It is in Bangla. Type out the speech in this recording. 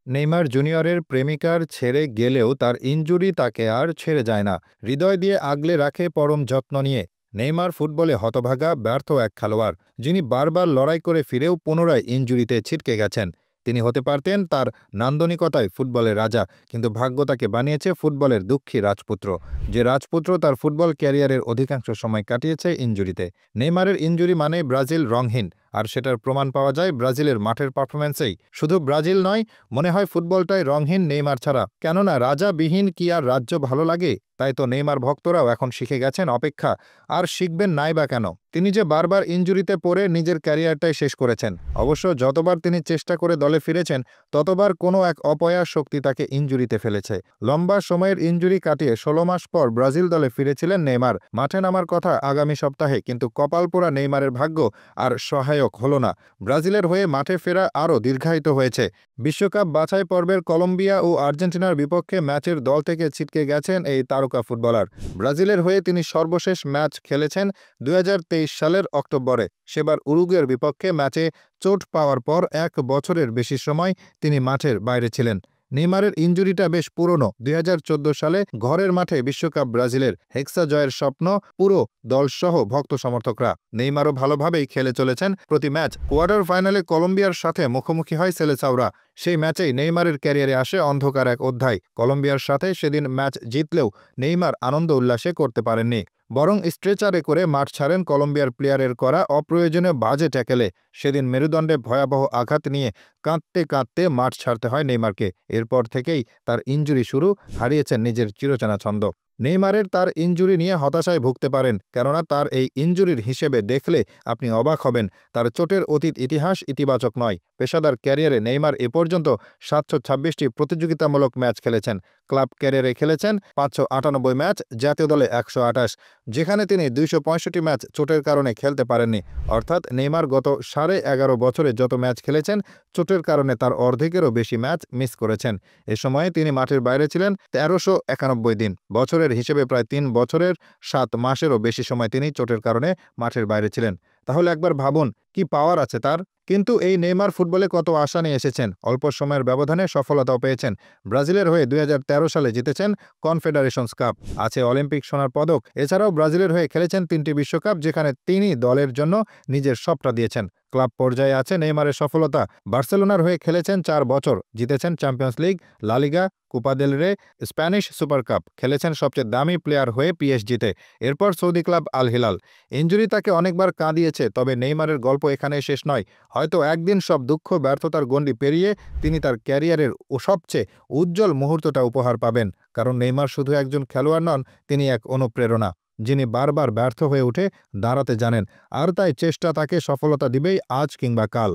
নেইমার জুনিয়রের প্রেমিকার ছেড়ে গেলেও তার ইনজুরি তাকে আর ছেড়ে যায় না। হৃদয় দিয়ে আগলে রাখে পরম যত্ন নিয়ে। নেইমার ফুটবলে হতভাগা, ব্যর্থ এক খেলোয়াড়, যিনি বারবার লড়াই করে ফিরেও পুনরায় ইনজুরিতে ছিটকে গেছেন। তিনি হতে পারতেন তার নান্দনিকতায় ফুটবলের রাজা, কিন্তু ভাগ্য তাকে বানিয়েছে ফুটবলের দুঃখী রাজপুত্র, যে রাজপুত্র তার ফুটবল ক্যারিয়ারের অধিকাংশ সময় কাটিয়েছে ইনজুরিতে। নেইমারের ইনজুরি মানে ব্রাজিল রংহীন, আর সেটার প্রমাণ পাওয়া যায় ব্রাজিলের মাঠের পারফরম্যান্সেই। শুধু ব্রাজিল নয়, মনে হয় ফুটবলটাই রংহীন নেইমার ছাড়া। কেননা রাজাবিহীন কি আর রাজ্য ভালো লাগে? তাই তো নেইমার ভক্তরাও এখন শিখে গেছেন অপেক্ষা। আর শিখবেন নাই বা কেন? তিনি যে বারবার ইনজুরিতে পড়ে নিজের ক্যারিয়ারটাই শেষ করেছেন। অবশ্য যতবার তিনি চেষ্টা করে দলে ফিরেছেন, ততবার কোনো এক অপয়া শক্তি তাকে ইনজুরিতে ফেলেছে। লম্বা সময়ের ইনজুরি কাটিয়ে ১৬ মাস পর ব্রাজিল দলে ফিরেছিলেন নেইমার। মাঠে নামার কথা আগামী সপ্তাহে, কিন্তু কপালপোড়া নেইমারের ভাগ্য আর সহায়ক হল না। ব্রাজিলের হয়ে মাঠে ফেরা আরও দীর্ঘায়িত হয়েছে। বিশ্বকাপ বাছাই পর্বের কলম্বিয়া ও আর্জেন্টিনার বিপক্ষে ম্যাচের দল থেকে ছিটকে গেছেন এই তারকা ফুটবলার। ব্রাজিলের হয়ে তিনি সর্বশেষ ম্যাচ খেলেছেন ২০২৩ সালের অক্টোবরে। সেবার উরুগুয়ের বিপক্ষে ম্যাচে চোট পাওয়ার পর ১ বছরের বেশি সময় তিনি মাঠের বাইরে ছিলেন। নেইমারের ইনজুরিটা বেশ পুরনো। ২০১৪ সালে ঘরের মাঠে বিশ্বকাপ ব্রাজিলের হেক্সা জয়ের স্বপ্ন পুরো দলসহ ভক্ত সমর্থকরা। নেইমারও ভালোভাবেই খেলে চলেছেন প্রতি ম্যাচ। কোয়ার্টার ফাইনালে কলম্বিয়ার সাথে মুখোমুখি হয় সেলেসাওরা। সেই ম্যাচেই নেইমারের ক্যারিয়ারে আসে অন্ধকার এক অধ্যায়। কলম্বিয়ার সাথে সেদিন ম্যাচ জিতলেও নেইমার আনন্দ উল্লাসে করতে পারেননি, বরং স্ট্রেচারে করে মাঠ ছাড়েন কলম্বিয়ার প্লেয়ারের করা অপ্রয়োজনীয় বাজে ট্যাকেলে। সেদিন মেরুদণ্ডে ভয়াবহ আঘাত নিয়ে কাঁদতে কাঁদতে মাঠ ছাড়তে হয় নেইমারকে। এরপর থেকেই তার ইনজুরি শুরু, হারিয়েছেন নিজের চিরচেনা ছন্দ। নেইমারের তার ইনজুরি নিয়ে হতাশায় ভুগতে পারেন, কেননা তার এই ইনজুরির হিসেবে দেখলে আপনি অবাক হবেন। তার চোটের অতীত ইতিহাস ইতিবাচক নয়। পেশাদার ক্যারিয়ারে নেইমার এ পর্যন্ত ৭২৬টি প্রতিযোগিতামূলক ম্যাচ খেলেছেন। ক্লাব ক্যারিয়ারে খেলেছেন ৫৯৮ ম্যাচ, জাতীয় দলে ১২৮, যেখানে তিনি ২৬৫ ম্যাচ চোটের কারণে খেলতে পারেননি। অর্থাৎ নেইমার গত ১১.৫ বছরে যত ম্যাচ খেলেছেন, চোটের কারণে তার অর্ধেকেরও বেশি ম্যাচ মিস করেছেন। এ সময়ে তিনি মাঠের বাইরে ছিলেন ১৩৯১ দিন। বছরের হিসেবে প্রায় ৩ বছরের ৭ মাসেরও বেশি সময় তিনি চোটের কারণে মাঠের বাইরে ছিলেন। তাহলে একবার ভাবুন, কি পাওয়ার আছে তার! কিন্তু এই নেইমার ফুটবলে কত আশা নিয়ে এসেছেন, অল্প সময়ের ব্যবধানে সফলতাও পেয়েছেন। ব্রাজিলের হয়ে ২০১৩ সালে জিতেছেন কনফেডারেশনস কাপ, আছে অলিম্পিক সোনার পদক। এছাড়াও ব্রাজিলের হয়ে খেলেছেন ৩টি বিশ্বকাপ, যেখানে তিনি দলের জন্য নিজের সবটা দিয়েছেন। ক্লাব পর্যায়ে আছে নেইমারের সফলতা। বার্সেলোনার হয়ে খেলেছেন ৪ বছর, জিতেছেন চ্যাম্পিয়ন্স লিগ, লা লিগা, কোপা দেল রে, স্প্যানিশ সুপার কাপ, খেলেছেন সবচেয়ে দামি প্লেয়ার হয়ে পিএসজিতে। এরপর Saudi club Al Hilal. Injury তাকে অনেকবার কাঁদিয়েছে, তবে নেইমারের গল্প এখানেই শেষ নয়। হয়তো একদিন সব দুঃখ ব্যর্থতার গণ্ডি পেরিয়ে তিনি তার ক্যারিয়ারের সবচেয়ে উজ্জ্বল মুহূর্তটা উপহার পাবেন। কারণ নেইমার শুধু একজন খেলোয়াড় নন, তিনি এক অনুপ্রেরণা, যিনি বারবার ব্যর্থ হয়ে উঠে দাঁড়াতে জানেন। আর তাই চেষ্টা তাকে সফলতা দিবেই, আজ কিংবা কাল।